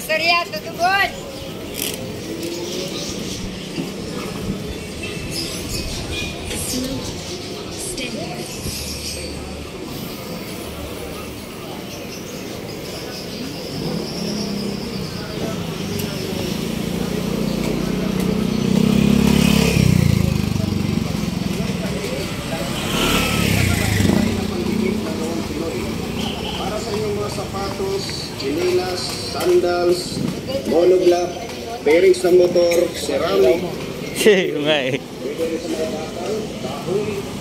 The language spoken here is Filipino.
Surya, tutugon! Para sa inyong mga sapatos, chinelas, sandals, monoblock, bearings ng motor, ceramic. Yung nga eh. Pwede rin sa mga bakal, dahon,